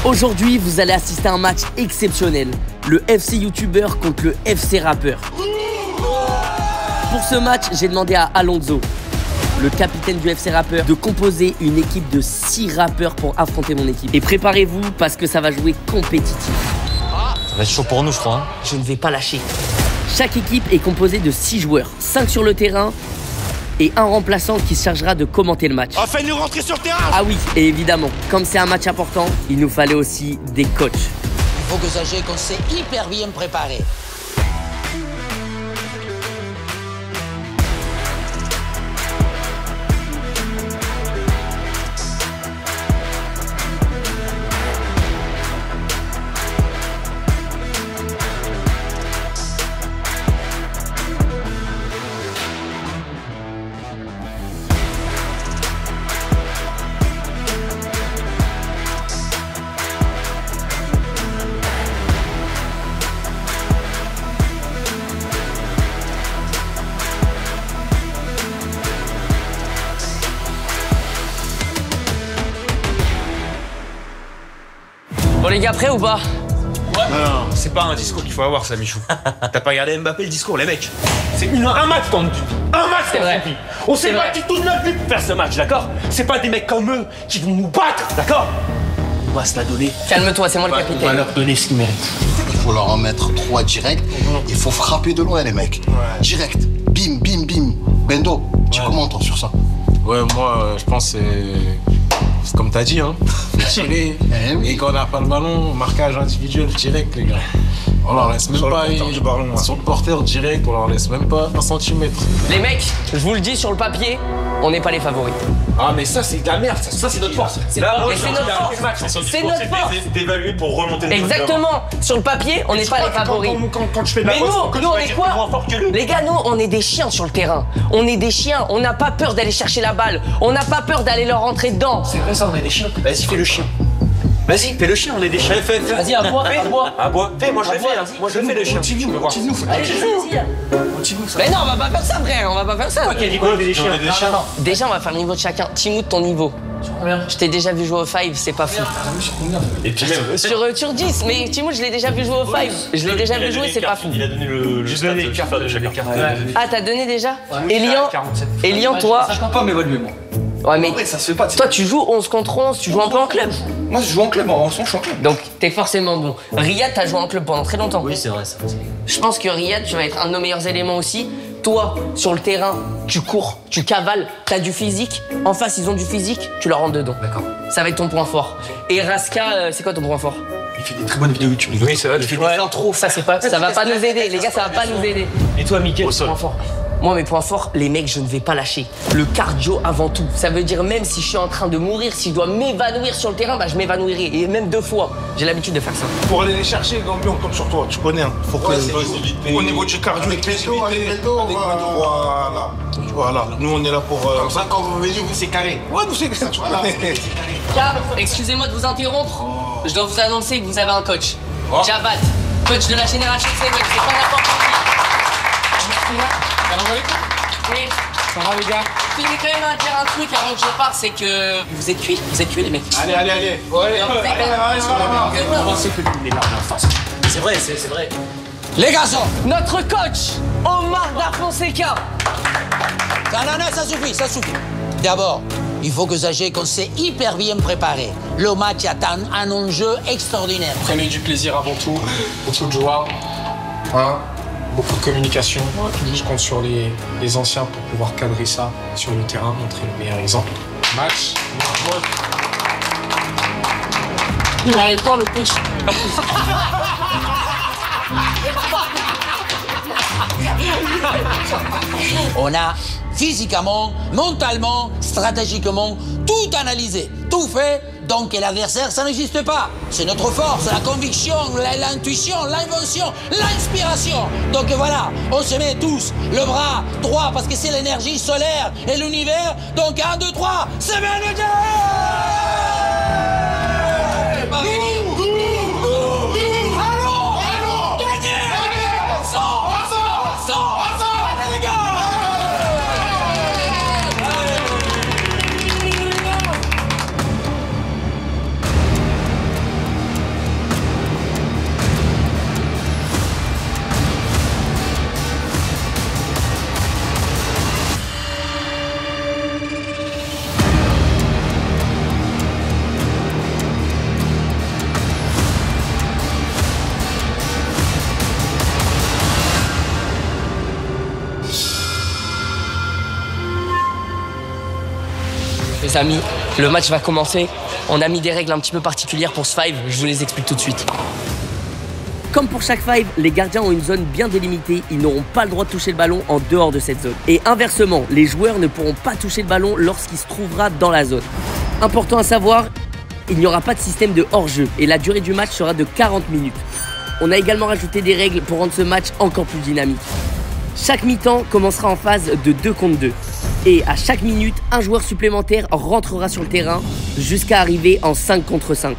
Aujourd'hui, vous allez assister à un match exceptionnel. Le FC YouTuber contre le FC Rappeur. Pour ce match, j'ai demandé à Alonso, le capitaine du FC Rappeur, de composer une équipe de 6 rappeurs pour affronter mon équipe. Et préparez-vous parce que ça va jouer compétitif. Ça va être chaud pour nous, je crois. Hein. Je ne vais pas lâcher. Chaque équipe est composée de 6 joueurs, 5 sur le terrain et un remplaçant qui se chargera de commenter le match. Oh, fais-nous rentrer sur le terrain! Ah oui, et évidemment, comme c'est un match important, il nous fallait aussi des coachs. Il faut que sachez qu'on s'est hyper bien préparé. Bon les gars, prêts ou pas? Non, c'est pas un discours qu'il faut avoir, ça, Michou. T'as pas regardé Mbappé le discours, les mecs? C'est un match tendu. Un match C'est vrai. On s'est battu toute notre vie pour faire ce match, d'accord? C'est pas des mecs comme eux qui vont nous battre, d'accord? On va se la donner. Calme-toi, c'est moi le On va capitaine. leur donner ce qu'ils méritent. Il faut leur en mettre 3 direct. Il faut frapper de loin, les mecs. Direct. Bim, bim, bim. Bendo, tu commentes sur ça? Ouais, moi, je pense que c'est comme t'as dit, hein. Tirer. Et quand on n'a pas le ballon, marquage individuel direct, les gars. On leur laisse même pas sur le porteur direct, on leur laisse même pas 1 centimètre. Les mecs, je vous le dis sur le papier, on n'est pas les favoris. Ah, mais ça, c'est de la merde. Ça, c'est notre force. C'est notre force. C'est notre force. D'évaluer pour remonter le Exactement. Sur le papier, on n'est pas les favoris. Quand je fais de la Mais boxe, nous, on est quoi? Les gars, nous, on est des chiens sur le terrain. On est des chiens. On n'a pas peur d'aller chercher la balle. On n'a pas peur d'aller leur rentrer dedans. C'est vrai ça, on est des chiens. Vas-y, fais le chien. Vas-y, fais le chien, on est des chiens. Fais. Vas-y, à bois, à bois. À bois. Fais, moi je le fais, là. Moi je le fais le chien. Continue. Mais non, on va pas faire ça, frère. On va pas faire ça. Qui a dit quoi, on est des chiens? Déjà, on va faire le niveau de chacun. Timoud, ton niveau. Je t'ai déjà vu jouer au 5, c'est pas fou. Et puis même. Sur 10, mais Timoud, je l'ai déjà vu jouer au 5. Je l'ai déjà vu jouer, c'est pas fou. Il a donné le stade de FIFA de chacun. Ah, t'as donné déjà? Elian, toi. Je peux pas m'évaluer, moi. Ouais, mais Après, ça se fait pas. toi, tu joues 11 contre 11, tu joues un peu en club. Moi, je joue en club, en son, je suis en club. Donc, t'es forcément bon. Riyad, t'as joué en club pendant très longtemps. Oui, c'est vrai, ça. Je pense que Riyad, tu vas être un de nos meilleurs éléments aussi. Toi, sur le terrain, tu cours, tu cavales, t'as du physique. En face, ils ont du physique, tu leur rentres dedans. D'accord. Ça va être ton point fort. Et Raska, c'est quoi ton point fort? Il fait des très bonnes vidéos YouTube. Oui, c'est vrai. Il fait des intros, ça va pas nous aider, les gars, ça va pas nous aider. Et toi, Mickaël, ton point fort? Moi, mes points forts, les mecs, je ne vais pas lâcher. Le cardio avant tout. Ça veut dire même si je suis en train de mourir, si je dois m'évanouir sur le terrain, bah je m'évanouirai. Et même 2 fois. J'ai l'habitude de faire ça. Pour aller les chercher, Gambion, comme sur toi, tu connais, hein. Faut que au niveau du cardio, explosivité. Voilà. Nous, on est là pour. Comme ça, quand vous venez, vous, c'est carré. Ouais, nous, c'est ça, tu vois. Car, excusez-moi de vous interrompre. Je dois vous annoncer que vous avez un coach. Javad, coach de la génération C, mec, c'est pas n'importe qui. Mais Ça va, les gars? je tenais quand même à dire un truc avant que je parte, c'est que vous êtes cuits, les mecs. Allez. Ouais, C'est vrai, c'est vrai. Les garçons, Notre coach, Omar Da Fonseca. non, ça suffit. D'abord, il faut que sachez qu'on s'est hyper bien préparé. Le match a un enjeu extraordinaire. Prenez du plaisir avant tout, beaucoup de joie, hein, beaucoup de communication. Je compte sur les anciens pour pouvoir cadrer ça sur le terrain, montrer le meilleur exemple. Match. Il n'arrive pas le coach. On a physiquement, mentalement, stratégiquement, tout analysé, tout fait. Donc l'adversaire, ça n'existe pas. C'est notre force, la conviction, l'intuition, l'invention, l'inspiration. Donc voilà, on se met tous le bras droit parce que c'est l'énergie solaire et l'univers. Donc 1, 2, 3, c'est bien le jeu. les amis, le match va commencer. On a mis des règles un petit peu particulières pour ce five, je vous les explique tout de suite. Comme pour chaque five, les gardiens ont une zone bien délimitée, ils n'auront pas le droit de toucher le ballon en dehors de cette zone. Et inversement, les joueurs ne pourront pas toucher le ballon lorsqu'il se trouvera dans la zone. Important à savoir, il n'y aura pas de système de hors-jeu et la durée du match sera de 40 minutes. On a également rajouté des règles pour rendre ce match encore plus dynamique. Chaque mi-temps commencera en phase de 2 contre 2. Et à chaque minute, un joueur supplémentaire rentrera sur le terrain jusqu'à arriver en 5 contre 5.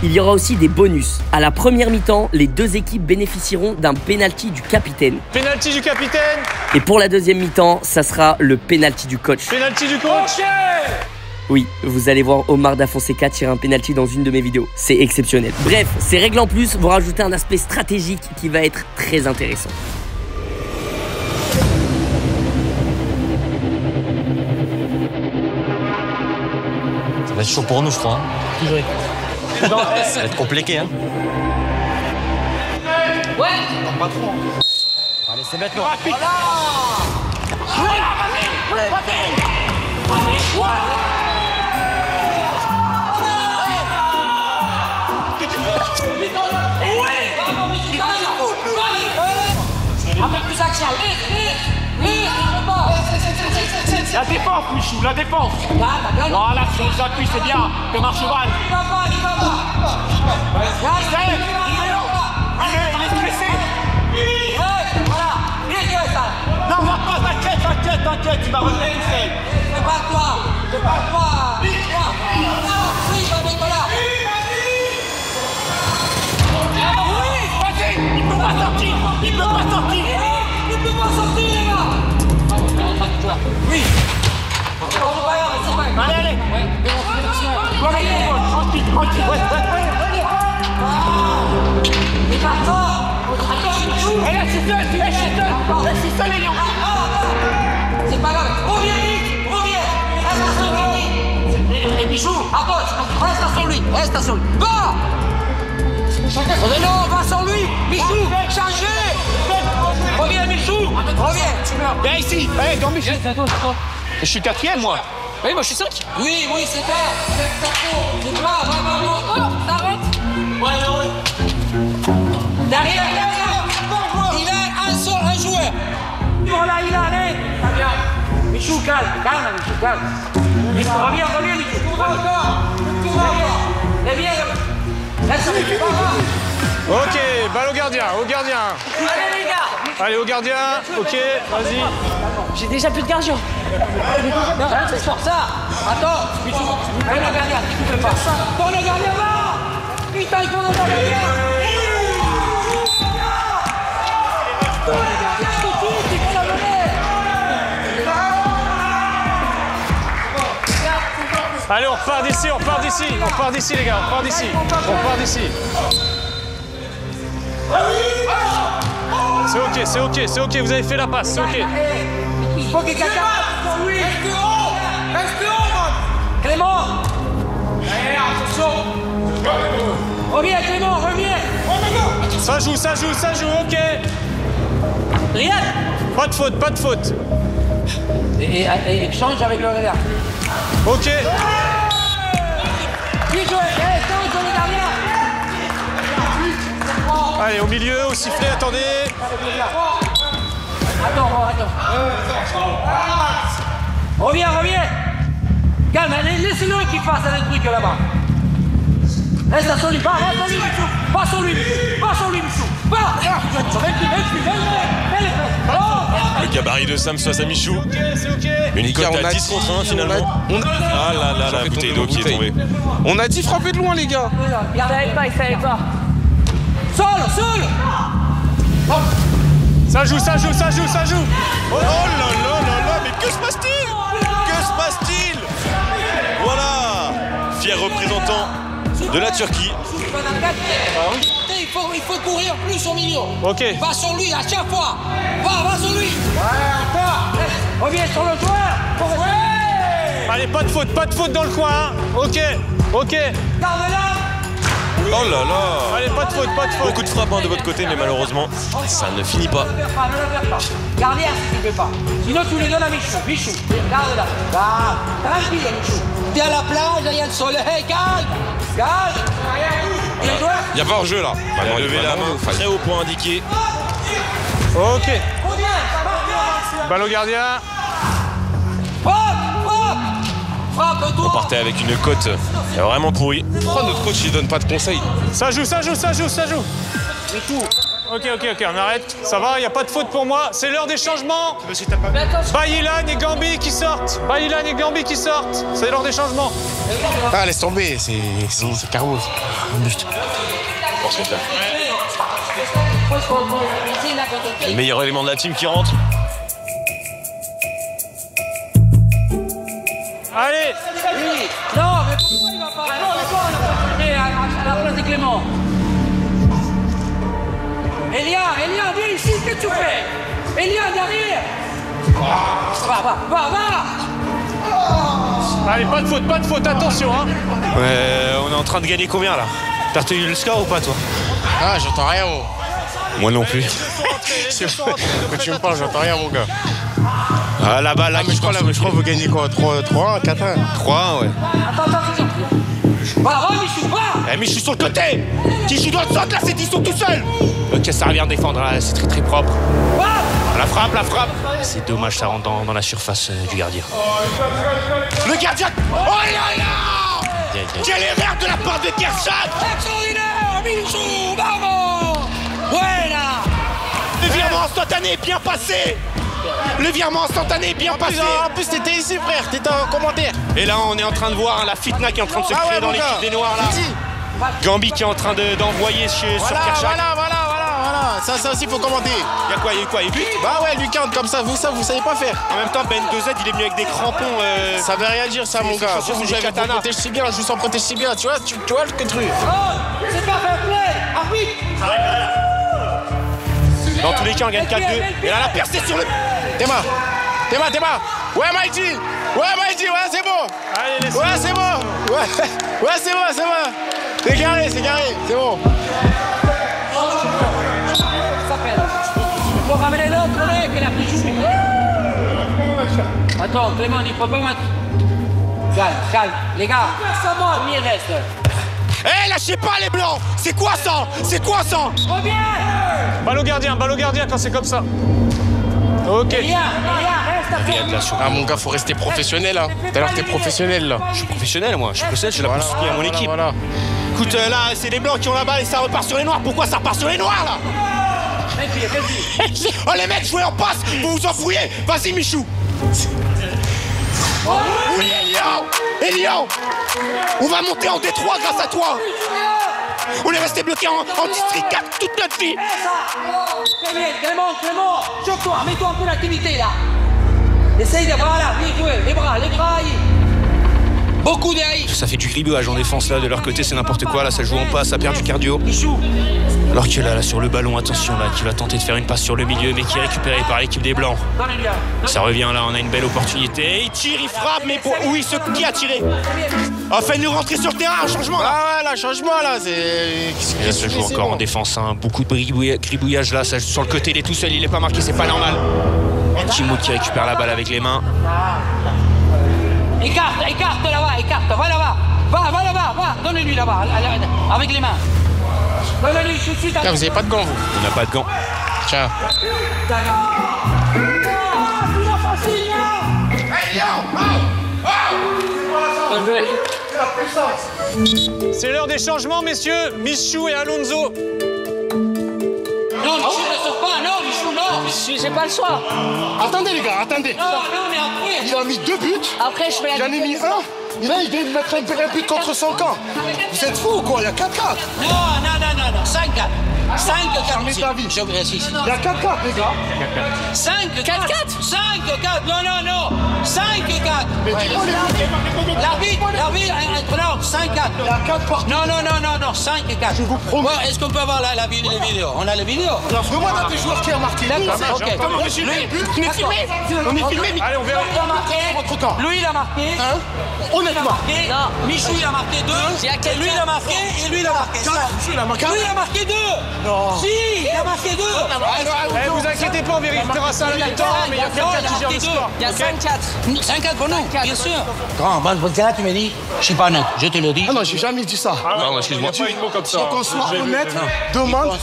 Il y aura aussi des bonus. À la première mi-temps, les deux équipes bénéficieront d'un penalty du capitaine. Penalty du capitaine. Et pour la deuxième mi-temps, ça sera le penalty du coach. Penalty du coach. Oui, vous allez voir Omar Da Fonseca tirer un penalty dans une de mes vidéos. C'est exceptionnel. Bref, ces règles en plus vont rajouter un aspect stratégique qui va être très intéressant. Ça va être chaud pour nous, je crois. Hein. Toujours. Ça va être compliqué, hein. Ouais. Pas trop. Allez, c'est maintenant. La défense, Michou, la défense. Voilà, sur les appuis, c'est bien. Comme un cheval. Il est stressé. Non, va pas, t'inquiète, tu vas revenir tout seul. C'est pas toi. Il peut pas sortir. Il peut pas sortir, les gars. Oui. Allez. Tranquille. Il part fort. Et là, je suis seul, les lions. C'est pas grave. Reviens. Reste sur lui. Et Michou, à gauche. Reste sur lui. Va. Non, va sur lui. Michou, changez. Reviens, Michou. Reviens. Viens ici. Allez, dans Michou. Je suis 4ème, moi. Oui, moi je suis 5. Oui, c'est clair. C'est va. T'arrêtes. Ouais. Derrière. Il a un joueur. Voilà, il a, allez. Michou, calme. Reviens, Michou. Reviens. Reste avec lui. Ok, balle au gardien. Allez, les gars. Allez, au gardien. Ok, vas-y. J'ai déjà plus de gardien. Non, c'est pour ça. Attends, Michou. Tourne le gardien. Tu peux pas. Tourne le gardien là. Putain, il faut le gardien. Allez, on repart d'ici, les gars, on repart d'ici. C'est ok, vous avez fait la passe, c'est ok. Il faut que quelqu'un passe sur lui. Reste haut, Clément. Attention. Reviens, Clément, reviens. Ça joue, ok. Riyad. Pas de faute. Et change avec le regard. Ok. Qui joue? Change sur le gardien. Allez, au milieu, au sifflet, attendez. Attends. Reviens. Calme, laissez-le qu'il fasse un truc là-bas. Reste sur lui, pas sur lui, Michou. Le gabarit de Sam face à Michou. Une cote à 10 contre 1 finalement. Ah là, la bouteille d'eau qui est tombée. On a dit frapper de loin, les gars. Il savait pas. Seul. Ça joue. Oh là, mais que se passe-t-il? Voilà. Fier représentant de la Turquie. Il faut courir plus au milieu. Ok. Va sur lui à chaque fois. Va sur lui. Reviens sur le joueur. Ouais. Allez, pas de faute dans le coin, hein. Ok. Garde-la. Oh là là. Allez, pas de faute. Beaucoup de frappes de votre côté, mais malheureusement, ça ne finit pas. Ne le perds pas. Gardien si tu ne peux pas. Sinon tu les donnes à Michou. Garde-la. Tranquille, Michou. On est à la plage, il y a le soleil, calme. Calme. Il n'y a pas hors-jeu là. Il a levé la main, très haut point indiqué. Ok. Balle au gardien. On partait avec une cote vraiment pourrie. Pourquoi notre coach il donne pas de conseils? Ça joue. Ok, on arrête. Ça va, il n'y a pas de faute pour moi. C'est l'heure des changements. Baïlan et Gambi qui sortent. C'est l'heure des changements. Ah, laisse tomber, c'est Carlos. Le meilleur élément de la team qui rentre. Allez. Oui. Non, mais pourquoi il va pas à la place de Clément? Elia, viens ici, qu'est-ce que tu fais? Elia, derrière. Va. Allez, pas de faute, attention, hein. Ouais, on est en train de gagner combien là? T'as retenu le score ou pas toi? Ah, j'entends rien, moi. Moi non plus. Quand tu me parles, j'entends rien, mon gars. Ah là-bas, là, mais je crois que vous gagnez quoi? 3-1, 4-1? 3-1, ouais. Attends. Va, Michou, va. Eh, Michou sur le côté. Qui joue dans le centre là, c'est Disson tout seul. Ok, ça revient défendre, là, c'est très propre. La frappe. C'est dommage, ça rentre dans la surface du gardien. Le gardien. Oh là là. Quelle erreur de la part de Gershon. Extraordinaire, Michou, bravo. Voilà. Le virement instantané est bien passé. En plus, t'étais ici, frère. T'étais en commentaire. Et là, on est en train de voir la fitna qui est en train de se créer dans l'équipe des Noirs là. Gambi qui est en train d'envoyer sur Kershak. Voilà. Ça aussi, faut commenter. Il y a quoi, il but? Bah ouais, lui count comme ça, vous savez pas faire. En même temps, Ben 2Z, il est venu avec des crampons. Ça veut rien dire, ça, mon gars. Vous jouez avec protège si bien, je vous sens protège si bien. Tu vois le truc. C'est pas fair play. Arbitre. Dans tous les cas, on gagne 4-2. Et là, la percée sur le. Théma. Ouais, Maïti, ouais, c'est bon. Allez, laisse. Ouais, c'est bon. Ouais, c'est bon. C'est carré, c'est bon. Faut ramener l'autre, qui l'a pris joué. Attends, Clément, il faut pas mettre. Calme. Les gars, il reste. Eh, lâchez pas les blancs. C'est quoi ça? Reviens. Balle au gardien quand c'est comme ça. Ok. Elia, reste à Ah, mon gars, faut rester professionnel, hein. Tout à l'heure, t'es professionnel, là. Je suis professionnel, moi. Je suis professionnel, je suis là pour soutenir mon équipe. Voilà. Écoute, là, c'est les blancs qui ont la balle et ça repart sur les noirs. Pourquoi ça repart sur les noirs, là? Oh, les mecs, jouez en passe. Vous vous embrouillez. Vas-y, Michou. Oui, Elian. On va monter en Détroit grâce à toi. On est resté bloqué en district 4 toute notre vie. Clément, choque-toi, mets-toi un peu l'activité là. Essaye de, voilà, bien joué, les bras, beaucoup d'arrivées. Ça fait du gribouillage en défense là, de leur côté c'est n'importe quoi, là ça joue en passe, ça perd du cardio. Alors que là sur le ballon, attention là, qui va tenter de faire une passe sur le milieu mais qui est récupéré par l'équipe des Blancs. Ça revient là, on a une belle opportunité. Il tire, il frappe, mais oui, qui a tiré? Fais-nous rentrer sur le terrain, un changement là. Ah ouais, là, changement là, c'est. Et là, ça joue encore en défense, hein. Beaucoup de gribouillage là, ça joue sur le côté, il est tout seul, il est pas marqué, c'est pas normal. Timo qui récupère la balle avec les mains. Écarte là-bas, va là-bas. Va, donne-lui là-bas, avec les mains. Donne-lui tout de suite. Tiens, vous avez pas de gants, vous? On n'a pas de gants. Tiens. C'est l'heure des changements, messieurs. Michou et Alonso. Non, Michou ne sort pas, non, Michou, non. J'ai pas le choix. Attendez, les gars, attendez. Non, mais après. Il a mis 2 buts. Après, je fais la. Il en a mis 1. Et là, il vient de mettre un but contre son camp. Vous êtes fous ou quoi? Il y a 4-4. Non, 5-4. 5-4. Mets ta vie. Je vérifie. Il y a 4-4, les gars. 5-4. 5-4. Non. 5-4. Mais dis-moi L'arbitre, non, 5-4. Il y a 4 partout. Non, 5-4. Je vous promets. Bon, est-ce qu'on peut avoir les vidéos? On a les vidéos. Lance-moi dans tes joueurs qui a marqué. D'accord, ok. On est filmé. On est filmé. Allez, on verra. Votre camp. Lui, il a marqué. Hein? On marqué. Non. Michou, il a marqué 2. Lui, il a marqué et lui, il a marqué 5. Il a marqué. Lui, il a marqué 2. Non. Si, il a marqué 2. Eh, vous inquiétez pas, on vérifiera ça à la mi-temps, mais il y a quelqu'un qui gère le score. Il y a 5-4. 5-4 pour nous, bien sûr. Quand là, tu me dis, je suis pas honnête, je te le dis. Ah non, j'ai jamais dit ça. Non, excuse-moi. Pas une mot comme ça. Faut qu'on soit honnête, demande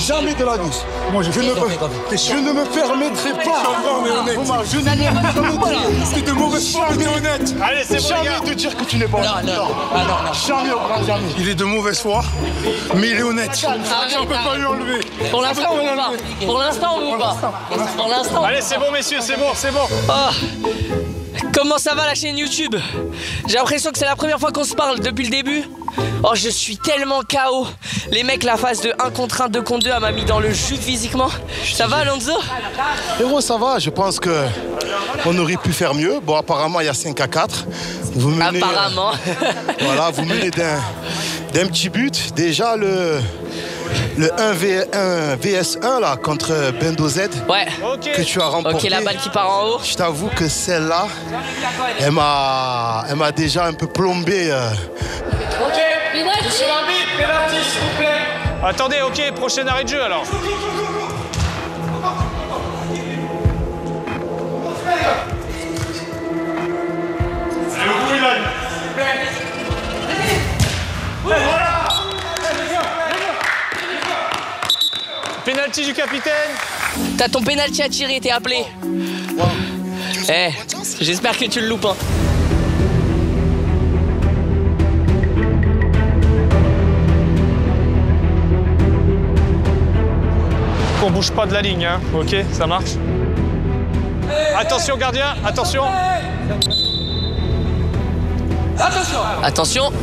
jamais de la douce. Moi, je ne me permettrai pas. Omar, je ne me permettrai. C'est de mauvaise foi, mais honnête. Allez, c'est bon, les gars. Jamais de dire que tu n'es pas honnête. Non. Jamais, Omar, jamais. Il est de mauvaise foi, mais il est honnête. On peut pas lui enlever. Pour l'instant, on ne pas. Pour l'instant, on ne pas. Pour l'instant. Allez, c'est bon, messieurs, c'est bon, c'est bon. Oh. Comment ça va la chaîne YouTube? J'ai l'impression que c'est la première fois qu'on se parle depuis le début. Oh, je suis tellement KO. Les mecs, la phase de 1 contre 1, 2 contre 2, elle m'a mis dans le jus physiquement. Ça va, Alonso? Héros, ça va. Je pense que on aurait pu faire mieux. Bon, apparemment, il y a 5-4. Vous menez, apparemment. Voilà, vous menez d'un petit but. Déjà, le 1 vs1 là, contre Bendo Z, Ouais. que tu as remporté. Ok, la balle qui part en haut. Je t'avoue que celle-là, elle m'a déjà un peu plombé. Ok, monsieur l'arbitre, pénalty, s'il vous plaît. Attendez, ok, prochain arrêt de jeu alors. Allez, au bout, Ilan. Voilà. Pénalty du capitaine. T'as ton pénalty à tirer, t'es appelé. Eh, j'espère que tu le loupes. Hein. On bouge pas de la ligne, hein. Ok, ça marche. Attention gardien, attention. Attention.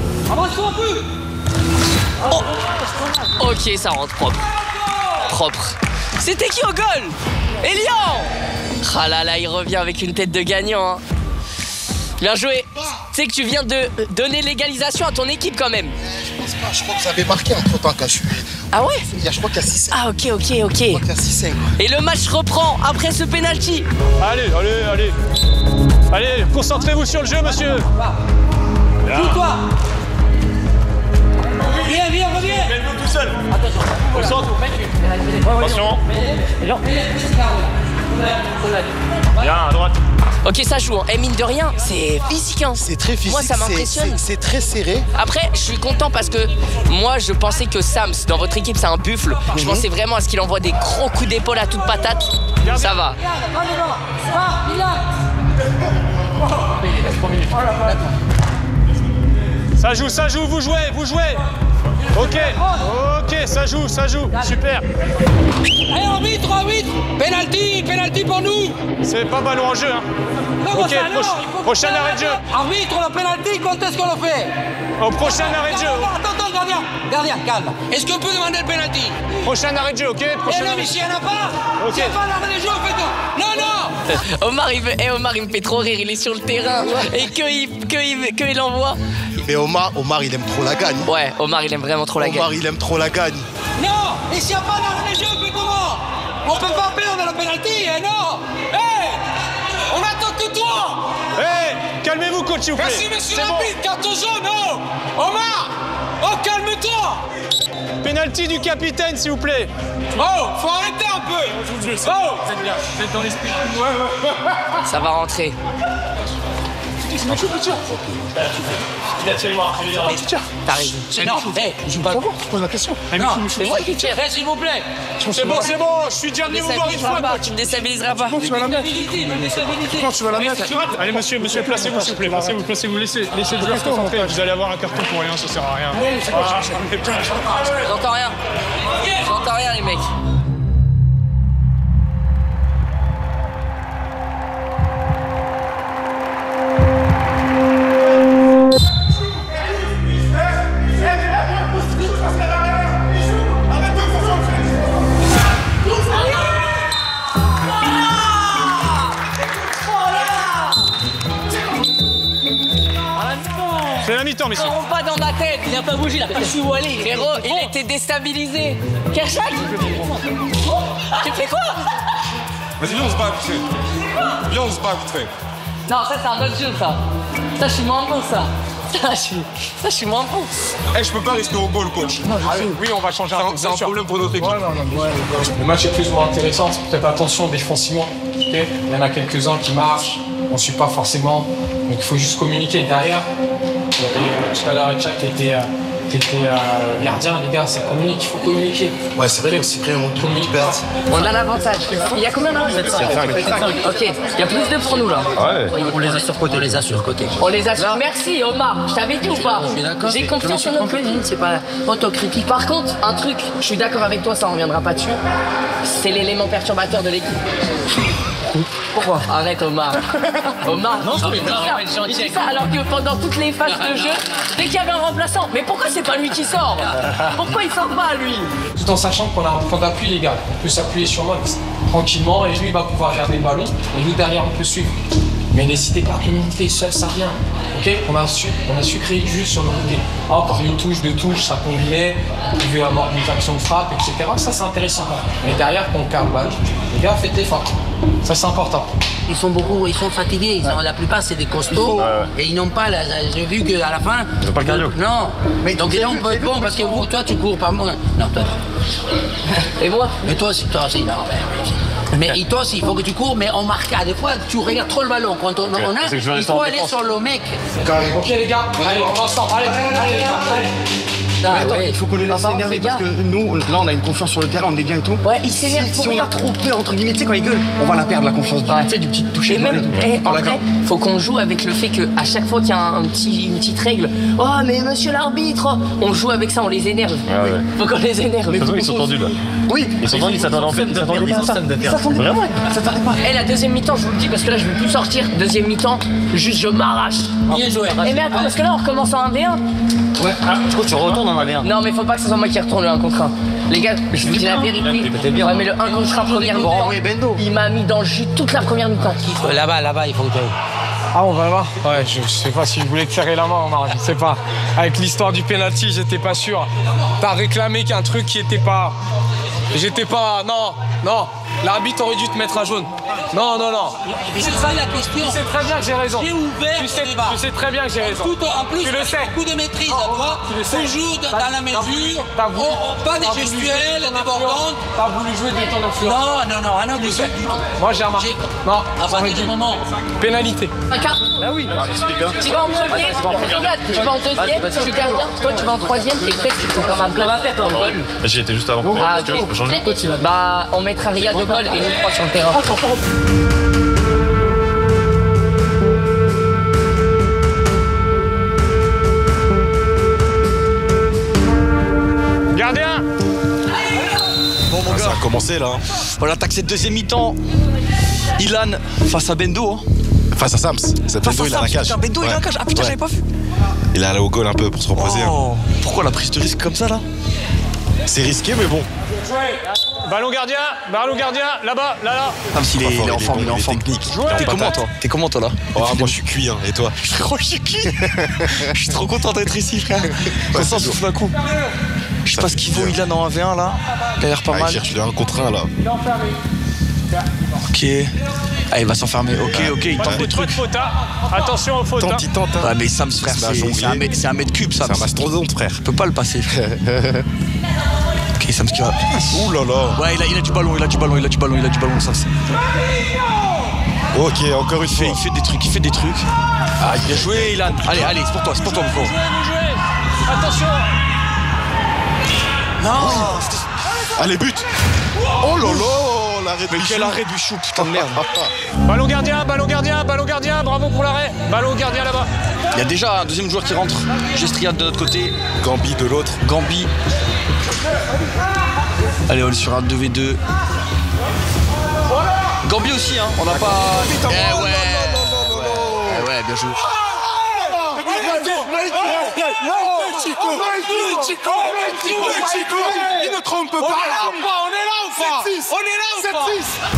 Oh. Ok, ça rentre propre. Propre. C'était qui au goal? Elian. Ah là là, il revient avec une tête de gagnant. Hein. Bien joué. Tu sais que tu viens de donner l'égalisation à ton équipe quand même. Je pense pas, je crois que vous avez marqué entre temps quand je suis. Ah ouais? Je crois qu'il y a 6-5. Ah ok. Je crois qu'il y a 6-5. Et le match reprend après ce penalty. Allez, concentrez-vous sur le jeu, monsieur. Joue-toi. Viens, reviens. Mets-le tout seul. Concentre. Attention. Bien, à droite. Ok, ça joue. Hein. Et mine de rien, c'est physique. Hein. C'est très physique. Moi, ça m'impressionne. C'est très serré. Après, je suis content parce que moi, je pensais que Sams, dans votre équipe, c'est un buffle. Je pensais vraiment à ce qu'il envoie des gros coups d'épaule à toute patate. Ça va. Ça joue, vous jouez. Ok, ça joue, super. Allez, arbitre, penalty pour nous. C'est pas ballon en jeu, hein. Non, Ok, prochain arrêt de jeu. Arbitre, le penalty, quand est-ce qu'on le fait? Au prochain arrêt de jeu. Attends, gardien, calme. Est-ce qu'on peut demander le penalty? Prochain arrêt de jeu, ok? Non, mais s'il n'y en a pas, s'il n'y a pas l'arrêt de jeu, on fait tout. Non. Omar, il me fait trop rire, il est sur le terrain et qu'il envoie. Mais Omar, il aime trop la gagne. Ouais, Omar, il aime vraiment trop la gagne. Omar, il aime trop la gagne. Non, et s'il n'y a pas l'arrêt de jeu, on fait comment? On peut pas perdre le penalty, non. Hey, on attend que toi. Hey, calmez-vous, coach, s'il vous plaît. Merci, monsieur l'arbitre, carton jaune, oh. Omar, oh, calme-toi. Penalty du capitaine, s'il vous plaît. Oh, faut arrêter un peu. Oh, vous êtes dans l'esprit. Ça va rentrer. T'as raison. Non, je pas. Je pose la question. Non, c'est moi qui tire, s'il vous plaît. C'est bon, je suis déjà venu vous voir une fois. Tu me déstabiliseras pas. Tu vas la mettre. Quand tu vas la mettre. Allez, monsieur, placez-vous, s'il vous plaît. Placez-vous, laissez le joueur se concentrer. Vous allez avoir un carton pour rien, ça sert à rien. J'entends rien, les mecs. C'est la mi-temps, messieurs. Ne pas dans ma tête. Il n'a pas bougé, là. Je suis où aller. Frérot, il a été déstabilisé. Kershak. Tu fais quoi? Vas-y, viens, on se bat vite fait. Non, ça c'est un autre jeu, ça. Ça, je suis moins bon, ça. Ça, je suis moins bon. Je peux pas rester au goal, coach. Oui, on va changer un peu. C'est un problème pour notre équipe. Le match est plus ou moins intéressant. Faites attention défensivement. Okay, il y en a quelques-uns qui marchent. On ne suit pas forcément. Donc il faut juste communiquer derrière. Tout à l'heure, Jack était gardien, les gars, ça communique, il faut communiquer. Ouais, c'est vrai que Cyprien, on communique. On a l'avantage. Il y a combien là? 7-5. Ok, il y a plus de pour nous là. Ouais. On les a surcotés. On les assure. Merci Omar, je t'avais dit ou pas? J'ai confiance en notre équipe, c'est pas autocritique. Par contre, un truc, je suis d'accord avec toi, ça on reviendra pas dessus. C'est l'élément perturbateur de l'équipe. Pourquoi? Arrête Omar. Omar, non, il dit ça alors que pendant toutes les phases de jeu, dès qu'il y avait un remplaçant, mais pourquoi c'est pas lui qui sort? Pourquoi il sort pas lui? Tout en sachant qu'on a un point d'appui, les gars. On peut s'appuyer sur moi tranquillement et lui il va pouvoir garder le ballon et nous derrière on peut suivre. Mais n'hésitez pas à communiquer seul, ça vient. Ok, on a su créer du jeu sur le côté. Encore une touche, deux touches, ça combinait. On pouvait avoir une action de frappe, etc. Ça c'est intéressant. Mais derrière, quand on perd le ballon, les gars, faites l'effort. Ça c'est important. Ils sont fatigués. La plupart c'est des costauds et ils n'ont pas. J'ai vu qu'à la fin. Ils n'ont pas le cardio. Non. Mais donc là on peut être bon parce que vous, toi tu cours pas moins. Non toi. Et moi? Mais toi aussi, non. Mais toi aussi, il faut que tu cours, mais on marque. Des fois, tu regardes trop le ballon. Quand on a, il faut aller sur le mec. Ok les gars, allez, on va ensemble. Allez. Attends, il faut qu'on les laisse s'énerver parce que nous, là, on a une confiance sur le terrain, on est bien et tout. Ouais, il s'énerve pour Si on a trop peur, entre guillemets, tu sais, quand il gueule, on va la perdre, la confiance. Tu sais, du petit toucher. Et même, après, faut qu'on joue avec le fait qu'à chaque fois qu'il y a une petite règle, oh mais monsieur l'arbitre, on joue avec ça, on les énerve. Faut qu'on les énerve. De toute façon, ils sont tendus là. Oui, ils sont tendus, ils s'attendaient en fait. Ils s'attendaient pas à ça. Vraiment, ça s'attendait pas. Et la deuxième mi-temps, je vous le dis parce que là je vais plus sortir. Deuxième mi-temps, juste je m'arrache. Bien joué. Et mais attends, parce que là on recommence en 1v1. Ouais, du coup, tu retournes en 1v1. Non mais faut pas que ce soit moi qui retourne le 1 contre 1. Les gars, je vous dis la vérité. Ouais, mais le 1 contre 1 première mi-temps, il m'a mis dans le jus toute la première mi-temps. Là-bas, il faut que tu ailles. Ah, on va là? Ouais, je sais pas si vous voulez te serrer la main, Omar, je sais pas. Avec l'histoire du penalty, j'étais pas sûr. T'as réclamé qu'un truc qui était pas. J'étais pas. Non. L'arbitre aurait dû te mettre à jaune. Non. C'est ça la question. Tu sais très bien que j'ai raison. J'ai ouvert le débat. Tu sais très bien que j'ai raison. En plus, tu le sais. Beaucoup de maîtrise à toi. Toujours dans la mesure. Pas des gestuels, débordantes. T'as voulu jouer de ton influence. Non, du tout. Moi j'ai remarqué. Non. À partir du moment. Pénalité. Bah oui. Tu vas en premier, tu vas en deuxième, je suis gardien, toi tu vas en troisième et peut-être tu peux comme un plein la tête en vol. J'y étais juste avant. Ah ok. Bah on mettra Riyad de bol et nous trois sur le terrain. Gardien. Bon mon gars, ça a commencé là. On attaque cette deuxième mi-temps. Ilan face à Bendo. Face à Sams. C'est Bendo, il a la cage. Bendo, il a la cage. Ah putain, j'avais pas vu. Il est allé au goal un peu pour se reposer. Oh, pourquoi la prise de risque comme ça là? C'est risqué mais bon. Ballon gardien, là-bas, là. Même s'il est en forme, il est en forme. T'es comment toi là? Moi je suis cuit et toi? Frérot, je suis cuit. Je suis trop content d'être ici frère. Comme ça on souffle un coup. Je sais pas ce qu'il vaut Ilan en 1v1 là. Il a l'air pas mal. Il cherche le 1 contre 1 là. Ok. Ah, il va s'enfermer. Ok, il tente des trucs. Attention aux fautes. Il tente. Ouais, mais Sam, frère, c'est un mètre cube, ça. C'est un mastodonte, frère. Je peux pas le passer. Ok, Sam, ce qui va. Ouh là là. Ouais, il a du ballon, Sam. Ok, encore une fois. Il fait des trucs. Ah, il a joué, Ilan. Allez, c'est pour toi, mon frère. Attention. Non. Allez, but. Oh là là, l'arrêt de quel arrêt du chou, putain de merde. Ballon gardien, bravo pour l'arrêt. Ballon gardien là-bas. Il y a déjà un deuxième joueur qui rentre. Gestriade de notre côté. Gambi de l'autre. Gambi. Allez, on est sur un 2v2. Gambi aussi, hein. On n'a pas. Ouais, bien joué. Chico, il ne trompe pas. On est là ou pas?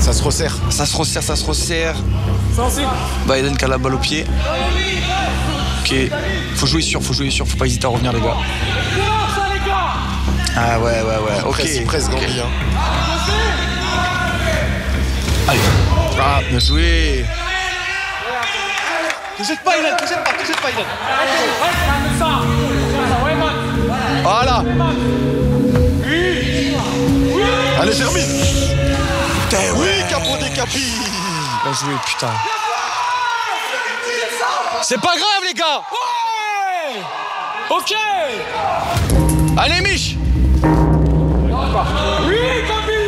Ça se resserre. Ça se resserre. Biden qui a la balle au pied. Ok. Faut jouer sûr. Faut pas hésiter à revenir, les gars. Ah ouais. Ok. Presse Gambi. Allez. Ah, bien joué. Te jette pas, Ilan. Voilà. Allez, Fermi. Oui, Capo des Capis. Bien joué, putain. C'est pas grave, les gars. Ouais. Ok. Allez, Mich. Oui, Gabi.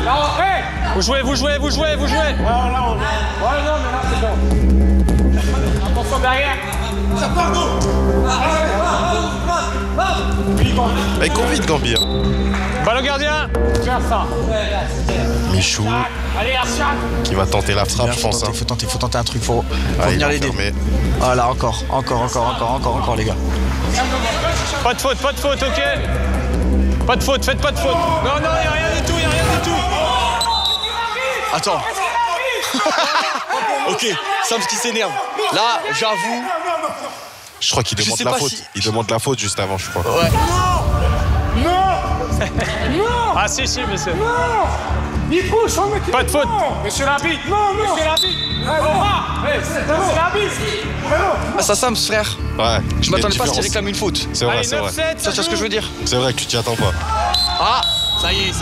Là, hey. Vous jouez. Ouais, non, mais là, c'est bon. Attention derrière. Ça part d'où? Il court vite, Gambir. Balle au gardien. Tiens ça. Michou. Allez, Arshad. Qui va tenter la frappe, je pense. Faut tenter un truc, faut venir l'aider. Voilà, encore, les gars. Pas de faute, ok. Pas de faute, faites pas de faute. Non, il n'y a rien du tout. Attends. Ok, Sams qui s'énerve. Là, j'avoue. Je crois qu'il demande la faute. Il demande la faute juste avant, je crois. Ouais. Non. Ah si, monsieur. Non. Il pousse, on met. Pas de faute. Monsieur l'arbitre. Non. Monsieur l'arbitre. C'est l'arbitre. Ah, ça Sams, frère. Ouais. Je m'attendais pas à ce qu'il réclame une faute. C'est vrai. Ça, tu vois ce que je veux dire? C'est vrai que tu t'y attends pas. Ah, ça y est,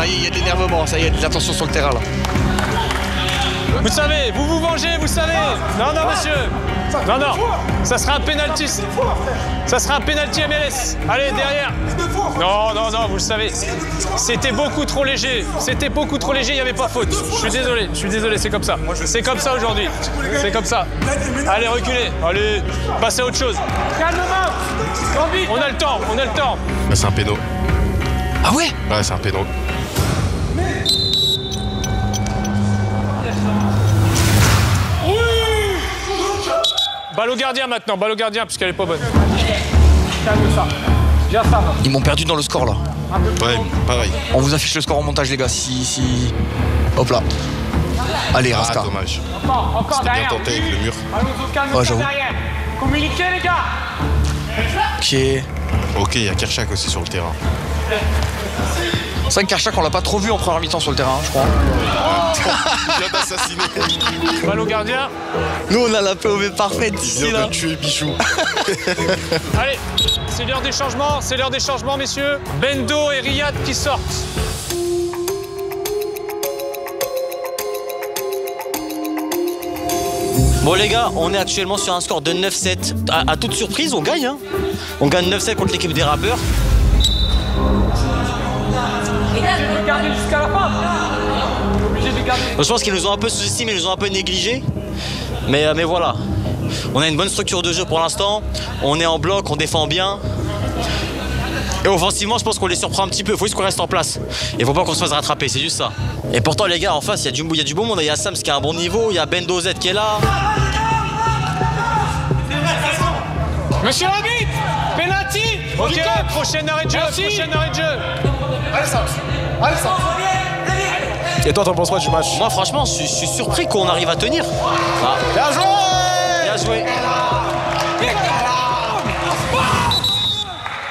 il y a de l'énervement, ça y est, de l'attention sur le terrain là. Vous savez, vous vengez, vous savez. Non, monsieur. Non. Ça sera un penalty. Ça sera un penalty MLS. Allez, derrière. Non, vous le savez. C'était beaucoup trop léger. Il n'y avait pas faute. Je suis désolé, c'est comme ça. C'est comme ça aujourd'hui. C'est comme ça. Allez, reculez. Allez, passez à autre chose. Calmement. On a le temps. Là, c'est un péno. Ah ouais? Ouais, c'est un péno. Balle au gardien maintenant, puisqu'elle est pas bonne. Calme ça. Viens ça. Ils m'ont perdu dans le score là. Ouais, pareil. On vous affiche le score en montage, les gars. Si. Hop là. Allez, Raska. Dommage. Encore C'était bien derrière. tenté avec le mur. Ouais, j'avoue. Communiquez, les gars. Ok, il y a Kershak aussi sur le terrain. C'est vrai que Kershak, on l'a pas trop vu en première mi-temps sur le terrain, je crois. Il vient d'assassiner. Balle au gardien. Nous, on a la POV parfaite ici, Il vient là. de tuer Bichou. Allez, c'est l'heure des changements, messieurs. Bendo et Riyad qui sortent. Bon les gars, on est actuellement sur un score de 9-7. À toute surprise, on gagne. Hein. On gagne 9-7 contre l'équipe des rappeurs. Regardez jusqu'à la fin. Obligé de garder. Je pense qu'ils nous ont un peu sous-estimés, ils nous ont un peu négligés. Mais voilà. On a une bonne structure de jeu pour l'instant. On est en bloc, on défend bien. Et offensivement, je pense qu'on les surprend un petit peu. Il faut juste qu'on reste en place. Il ne faut pas qu'on se fasse rattraper, c'est juste ça. Et pourtant, les gars, en face, il y a du bon monde. Il y a Sams qui a un bon niveau, il y a Bendo Z qui est là. Monsieur l'arbitre, penalty. Ok, prochain arrêt de jeu. Allez, Sams. Et toi, t'en penses quoi du match? Moi, franchement, je suis surpris qu'on arrive à tenir. Ah. Bien joué.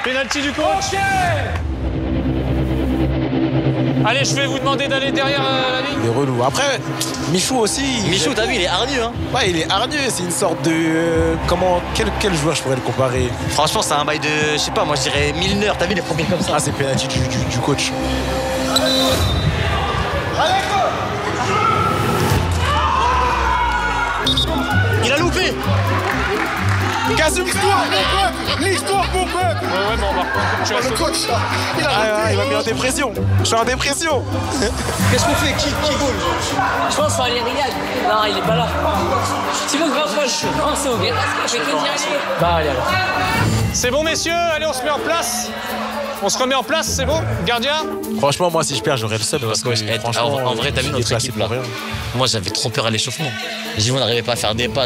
Penalty du coach. Allez, je vais vous demander d'aller derrière la ligne. Il est relou. Après, Michou aussi. Michou, t'as vu, il est hargneux. Hein. Ouais, il est hargneux. C'est une sorte de. Quel joueur je pourrais le comparer? Franchement, c'est un bail de. Je sais pas, moi je dirais Milner. T'as vu les premiers comme ça? Ah, c'est penalty du coach. Il a loupé. Casse-toi, mon pote. L'histoire, mon pote. Ouais, bon, on va reprendre. Le coach, il m'a mis en dépression. Je suis en dépression. Qu'est-ce qu'on fait? Qui goal? Je pense qu'il faut aller Riyad. Non, il est pas là. Sinon, grand poche. Non, c'est ok. Bah, allez alors. C'est bon, messieurs. Allez, on se met en place. On se remet en place, c'est bon? Gardien? Franchement, moi, si je perds, j'aurais le seum. Parce que, franchement, en vrai, t'as vu notre équipe là? Moi, j'avais trop peur à l'échauffement. J'ai vu, on n'arrivait pas à faire des pas.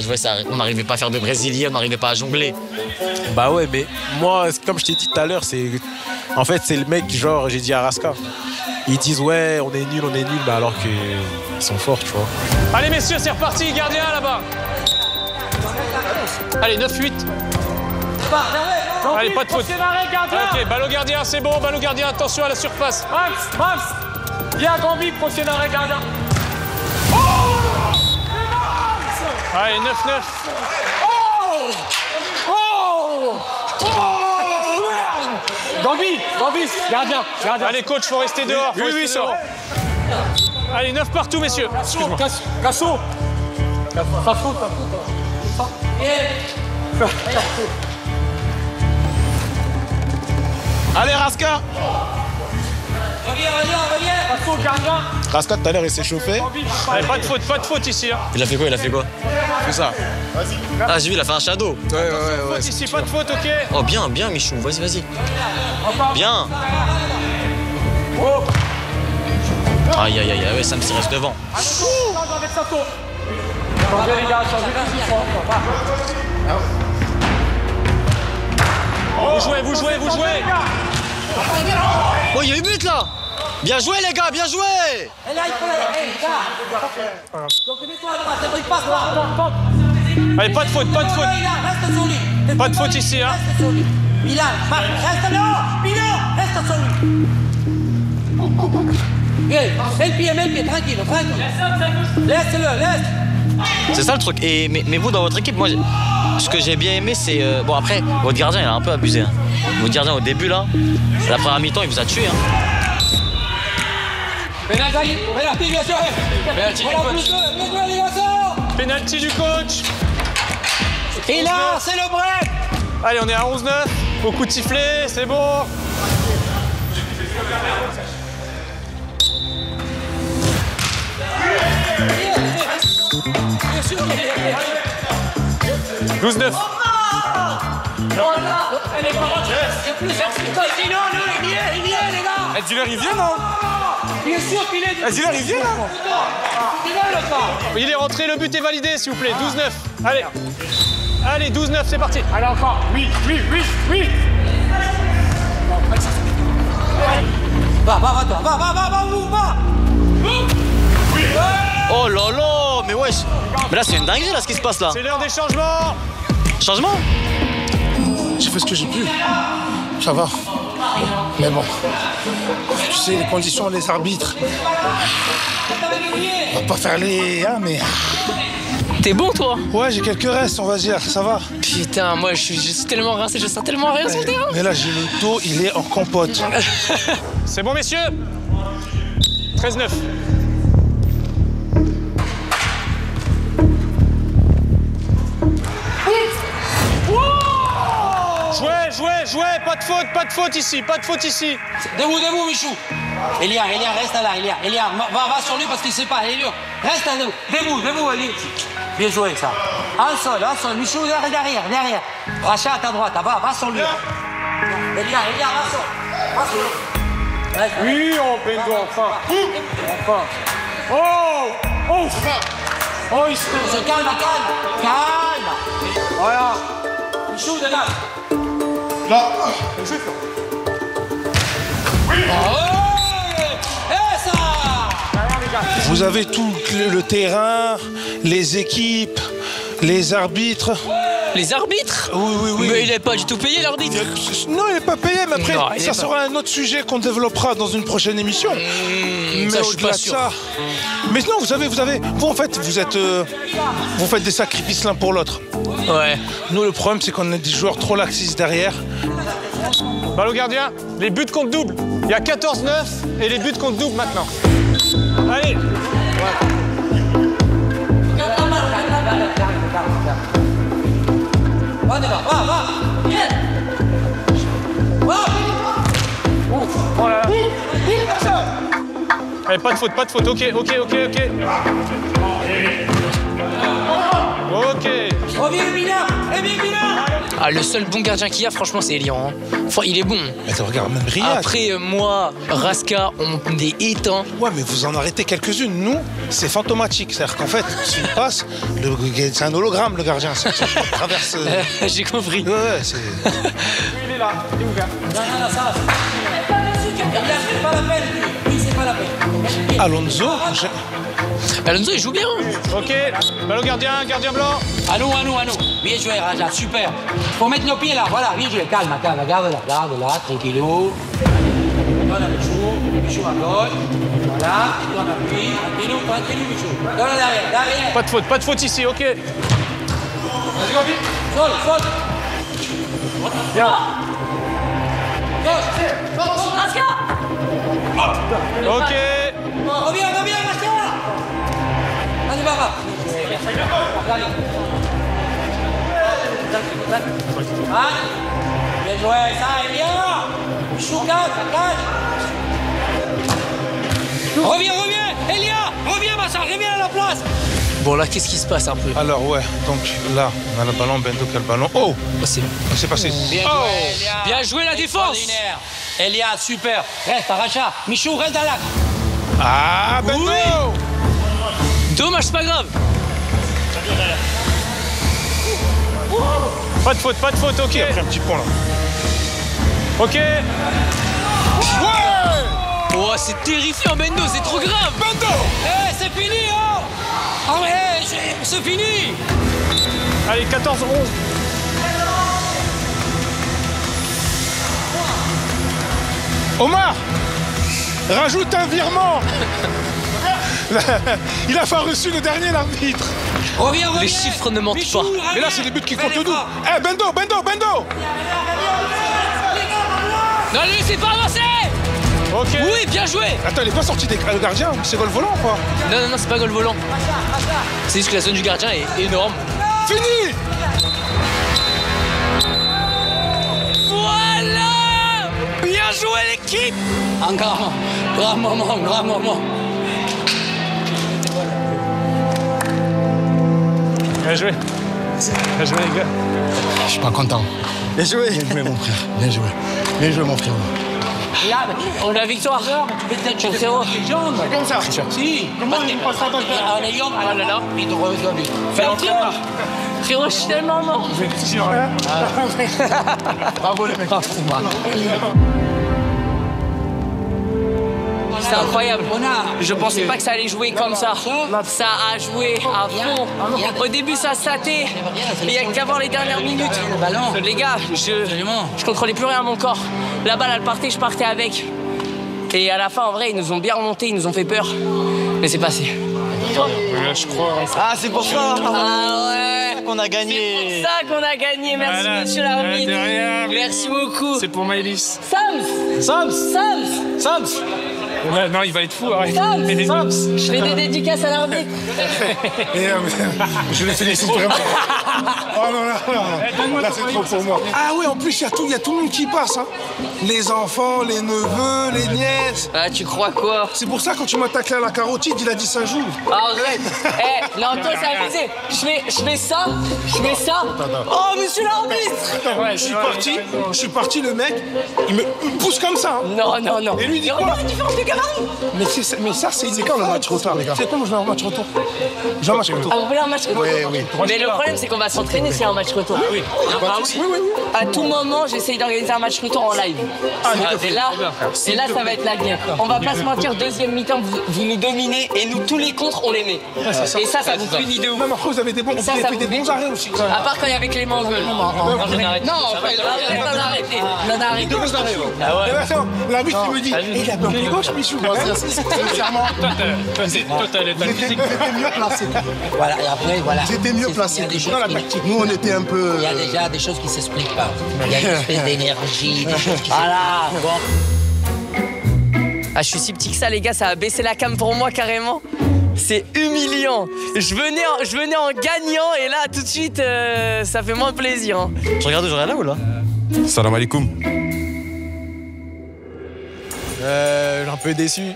On n'arrivait pas à faire de brésilien, on n'arrivait pas à jongler. Bah ouais, mais moi, comme je t'ai dit tout à l'heure, c'est. En fait, c'est le mec, genre, j'ai dit à Raska. Ils disent, ouais, on est nul, mais alors qu'ils sont forts, tu vois. Allez, messieurs, c'est reparti, gardien là-bas. Allez, 9-8. Allez, pas de faute. Ok, balle au gardien, c'est bon, balle au gardien, attention à la surface. Max, viens, Gambi, prochain arrêt gardien. Allez, 9-9. Bambi, gardien. Allez, coach, faut rester dehors. Oui, ça va. Allez, 9 partout, messieurs. Excuse-moi. Casso. Allez, Raska. Reviens. Raska, tout à l'heure, il s'est chauffé. Allez, pas de faute ici. Hein. Il a fait quoi C'est ça. Ah, j'ai vu, il a fait un shadow. Ouais. Faute ici, pas de faute, ok. Oh, bien, Michou. Vas-y. Bien. Aïe, ouais, Sam s'y reste devant. Vous jouez. Oh, il y a eu but là. Bien joué, les gars, bien joué. Allez, pas de faute. Pas de faute ici, hein. Milan, reste là. Reste sur lui. Mets le pied, tranquille. Laisse-le. C'est ça le truc. Mais vous, dans votre équipe, moi, ce que j'ai bien aimé, c'est... bon, après, votre gardien, il a un peu abusé. Hein. Votre gardien, au début, là, la première mi-temps, il vous a tué. Hein. Penalty du coach. Et là, c'est le break. Allez, on est à 11-9. Beaucoup de sifflets, c'est bon. « 12-9. » Il y est, les gars. Edziler, il vient, non? Bien sûr qu'il est. Edziler, il vient, non? Il est rentré, le but est validé, s'il vous plaît. 12-9. Allez, 12-9, c'est parti. Allez, encore. Oui. Va, va. Oh là là, mais wesh. Mais là, c'est une dinguerie, là, ce qui se passe, là. C'est l'heure des changements. Changement? J'ai fait ce que j'ai pu. Ça va. Mais bon. Tu sais, les conditions, les arbitres. On va pas faire les... Hein, mais... T'es bon, toi? Ouais, j'ai quelques restes, on va dire. Ça va. Putain, moi, je suis tellement rincé, je sens tellement rien sur le terrain. Mais là, j'ai le dos, il est en compote. C'est bon, messieurs? 13-9. Jouez, pas de faute ici. Debout, Michou. Elia, reste là, Elia. Va sur lui parce qu'il sait pas, Elia. Reste là, debout, Elia. Bien joué, ça. Un seul. Michou, derrière. Racha à ta droite, va sur lui. Elia, va sur lui. Oui, on Bengo, enfin. Oh, il se calme. Voilà. Michou, de là. Là. Ça. Vous avez tout le terrain, les équipes, les arbitres. Les arbitres? Oui. Mais il n'est pas du tout payé, l'arbitre. Non, il n'est pas payé, mais après, Non, ça sera un autre sujet qu'on développera dans une prochaine émission. Mais ça, je suis pas au-delà de sûr. ça... Mais non, vous avez... Vous, en fait, vous êtes... vous faites des sacrifices l'un pour l'autre. Ouais. Nous, le problème, c'est qu'on a des joueurs trop laxistes derrière. Balle au gardien, les buts comptent double. Il y a 14-9 et les buts comptent double maintenant. Allez. Va. Oh là là. Allez, pas de faute. Ok. Reviens, Milan. Ah, le seul bon gardien qu'il y a, franchement, c'est Elian. Hein. Enfin, il est bon. Mais regarde, même Riyad. Après, moi, Raska, on est éteints. Ouais, mais vous en arrêtez quelques-unes. Nous, c'est fantomatique. C'est-à-dire qu'en fait, s'il passe, c'est un hologramme, le gardien. Ça traverse... J'ai compris. Ouais, c'est... Il est là, il est ouvert. Non, ça va. C'est pas la peine. Oui, c'est pas la peine. Alonso, Alonso, il joue bien. Ok, balle au gardien blanc. À nous. Bien joué, Raja, super. Faut mettre nos pieds là, voilà, bien joué. Calme, garde là, tranquillou. Voilà, Michou. Michou à gauche. Voilà, on appuie. Continue, Michou. Donne derrière. Pas de faute ici, ok. Vas-y, Gobi. Saute. Bien. Gauche. Ok. Reviens, Masca. Vas-y, Baba. Bien joué, ça est bien. Chouka, ça cache. Reviens, Elia. Reviens, Massa, reviens à la place. Bon, là, qu'est-ce qui se passe un peu? Alors, ouais, donc là, on a le ballon, Bendo qui a le ballon. Oh, c'est passé. Bien joué, Elia. Bien joué, la défense. Extraordinaire. Elia, super. Reste, Aracha. Michou, reste dans l'axe. Ah, Bendo. Oui. Dommage, c'est pas grave. Pas de faute, ok. Il a pris un petit pont là. Ok. Ouais. Oh, c'est terrifiant, Bendo, c'est trop grave. Bendo. C'est fini, oh. Ah mais c'est fini. Allez, 14-11. Omar, rajoute un virement. Il a pas reçu le dernier, l'arbitre. Reviens. Les chiffres ne mentent pas. Mais là, c'est les buts qui comptent tout. Eh, Bendo. Non, ne laissez pas avancer. Ok. Oui, bien joué. Attends, il est pas sorti des gardiens. C'est goal volant ou quoi? Non, c'est pas goal volant. C'est juste que la zone du gardien est énorme. Fini. Voilà. Bien joué, l'équipe. Un grand moment. Bien joué, les gars. Je suis pas content. Bien joué. Bien joué, mon frère. Bien joué, mon frère. Là, on a la victoire. C'est comme ça. Si. Comment il passe ça dans le terrain? On est young. Ah là là. Il te reçoit lui. Fais l'entraîneur. Frérot, je suis tellement mort. Bravo, les mecs. C'est incroyable. Je pensais pas que ça allait jouer comme ça. Ça a joué à fond. Au début, ça satait. Mais il y a qu'à voir les dernières minutes. Les gars, je contrôlais plus rien à mon corps. La balle, elle partait, je partais avec. Et à la fin, en vrai, ils nous ont bien remonté, ils nous ont fait peur. Mais c'est passé. Je crois. Ah, c'est pour ça. Ah ouais. qu'on a gagné. C'est pour ça qu'on a gagné. Merci, voilà, monsieur l'arbitre. Merci beaucoup. C'est pour Maëlys. Sams. Non, il va être fou. Arrête. Sams. Je fais des dédicaces à l'arbitre. Je les félicite vraiment. Oh non, là c'est trop pour moi. Ah oui, en plus, il y a tout le monde qui passe. Hein. Les enfants, les neveux, les nièces. Ah, tu crois quoi? C'est pour ça, quand tu m'as taclé à la carotide, il a dit ça joue. Arrête. Non, toi, c'est abusé. Je fais ça. Oh, monsieur l'arbitre. Je suis parti, le mec, il me pousse comme ça. Hein. Non. Et lui, il dit quoi? Regarde la différence de gabarit. Mais ça, c'est quand le match retour, les gars? C'est quand je vais en match retour? J'ai un match retour. Ah, vous voulez un match retour? Oui. Mais le problème, c'est qu'on va s'entraîner s'il y a un match retour. Oui. À tout moment, j'essaye d'organiser un match retour en live. Et là, ça va être la guerre. On va pas se mentir, deuxième mi-temps, vous nous dominez et nous, tous les contres, on les met. Et ça vous punit de ouf. Non, mais après, vous avez des bons arrêts aussi. À part quand il y avait Clément Veul. Non, on a arrêté. L'arbitre, il me dit, il a bloqué gauche, Michou. Sincèrement, j'étais mieux placé. Voilà, et après, voilà. J'étais mieux placé. Dans la tactique, nous, on était un peu... Il y a déjà des choses qui ne s'expliquent pas. Il y a une espèce d'énergie, des choses qui... Voilà, bon. Ah, je suis si petit que ça, les gars, ça a baissé la cam pour moi carrément. C'est humiliant. Je venais en gagnant et là, tout de suite, ça fait moins plaisir. Hein. Je regarde là ou là? Salam alaikum. Un peu déçu.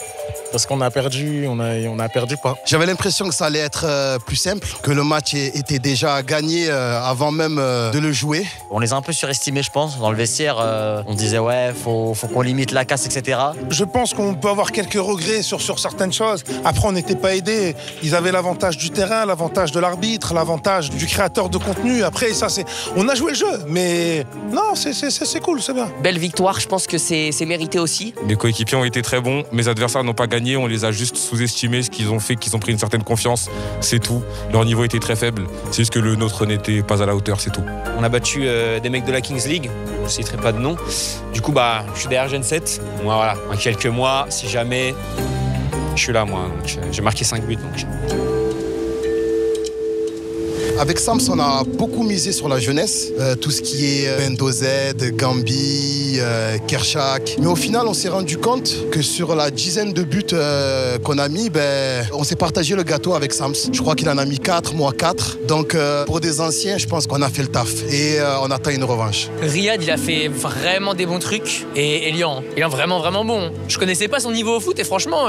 Parce qu'on a perdu, on a perdu quoi. J'avais l'impression que ça allait être plus simple, que le match était déjà gagné avant même de le jouer. On les a un peu surestimés, je pense. Dans le vestiaire, on disait ouais, faut qu'on limite la casse, etc. Je pense qu'on peut avoir quelques regrets sur certaines choses. Après, on n'était pas aidés. Ils avaient l'avantage du terrain, l'avantage de l'arbitre, l'avantage du créateur de contenu. Après, ça, on a joué le jeu, mais non, c'est cool, c'est bien. Belle victoire, je pense que c'est mérité aussi. Les coéquipiers ont été très bons. Mes adversaires n'ont pas gagné gagné, on les a juste sous-estimés, ce qu'ils ont fait, qu'ils ont pris une certaine confiance, c'est tout. Leur niveau était très faible, c'est juste que le nôtre n'était pas à la hauteur, c'est tout. On a battu des mecs de la Kings League, je ne citerai pas de nom. Du coup, je suis derrière Gen 7. Moi, voilà, en quelques mois, si jamais, je suis là, moi. J'ai marqué 5 buts. Donc. Avec Sams, on a beaucoup misé sur la jeunesse, tout ce qui est Bendo Z, Gambi, Kershak. Mais au final, on s'est rendu compte que sur la dizaine de buts qu'on a mis, on s'est partagé le gâteau avec Sams. Je crois qu'il en a mis 4, moi 4. Donc pour des anciens, je pense qu'on a fait le taf et on attend une revanche. Riyad, il a fait vraiment des bons trucs et Elian vraiment bon. Je connaissais pas son niveau au foot et franchement,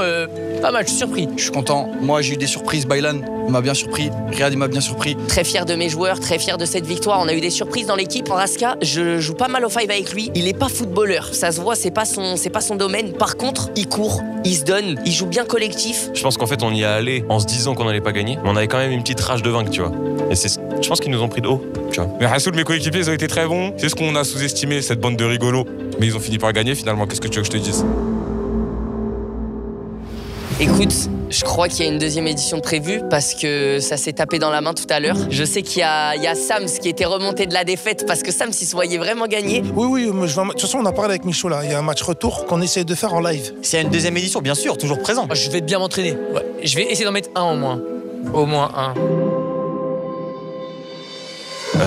pas mal, je suis surpris. Je suis content. Moi, j'ai eu des surprises. Baylan, il m'a bien surpris. Riyad, il m'a bien surpris. Très fier de mes joueurs, très fier de cette victoire. On a eu des surprises dans l'équipe. Raska, je joue pas mal au 5 avec lui. Il est pas footballeur, ça se voit, c'est pas son domaine. Par contre, il court, il se donne, il joue bien collectif. Je pense qu'en fait, on y est allé en se disant qu'on n'allait pas gagner, mais on avait quand même une petite rage de vaincre, tu vois. Et je pense qu'ils nous ont pris de haut, tu vois. Mais Hassoul, mes coéquipiers, ils ont été très bons. C'est ce qu'on a sous-estimé, cette bande de rigolos. Mais ils ont fini par gagner finalement. Qu'est-ce que tu veux que je te dise? Écoute, je crois qu'il y a une deuxième édition de prévue parce que ça s'est tapé dans la main tout à l'heure. Je sais qu'il y a Sams qui était remonté de la défaite parce que Sams, il se voyait vraiment gagner. Oui, de toute façon, on a parlé avec Michaud là. Il y a un match retour qu'on essaie de faire en live. C'est une deuxième édition, bien sûr, toujours présent. Je vais bien m'entraîner. Ouais. Je vais essayer d'en mettre un au moins. Au moins un.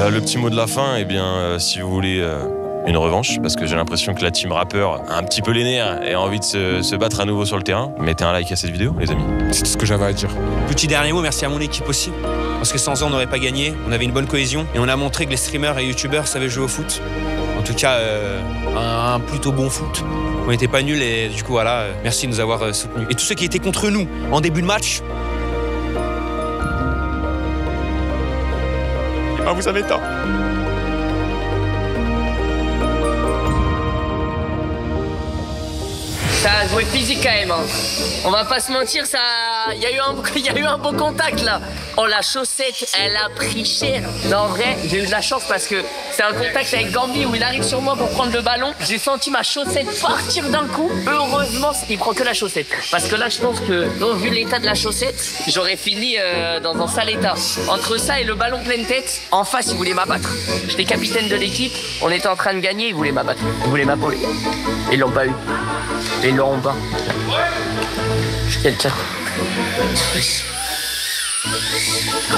Le petit mot de la fin, eh bien, si vous voulez une revanche, parce que j'ai l'impression que la team rappeur a un petit peu les nerfs et a envie de se battre à nouveau sur le terrain, mettez un like à cette vidéo, les amis. C'est tout ce que j'avais à dire. Petit dernier mot, merci à mon équipe aussi. Parce que sans eux, on n'aurait pas gagné. On avait une bonne cohésion et on a montré que les streamers et youtubeurs savaient jouer au foot. En tout cas, un plutôt bon foot. On n'était pas nuls et du coup, voilà, merci de nous avoir soutenus. Et tous ceux qui étaient contre nous en début de match, vous avez tort. Ça a joué physique quand même. Hein. On va pas se mentir, il y a eu un beau contact là. Oh, la chaussette, elle a pris cher. Non, en vrai, j'ai eu de la chance parce que c'est un contact avec Gambi où il arrive sur moi pour prendre le ballon. J'ai senti ma chaussette partir d'un coup. Heureusement, il prend que la chaussette. Parce que là, je pense que, vu l'état de la chaussette, j'aurais fini dans un sale état. Entre ça et le ballon pleine tête, en face, il voulait m'abattre. J'étais capitaine de l'équipe, on était en train de gagner, il voulait m'abattre. Il voulait m'apauler. Ils l'ont pas eu. Ils l'auront pas. Quelqu'un.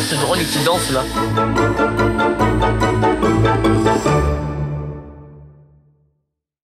C'est drôle, il danse là.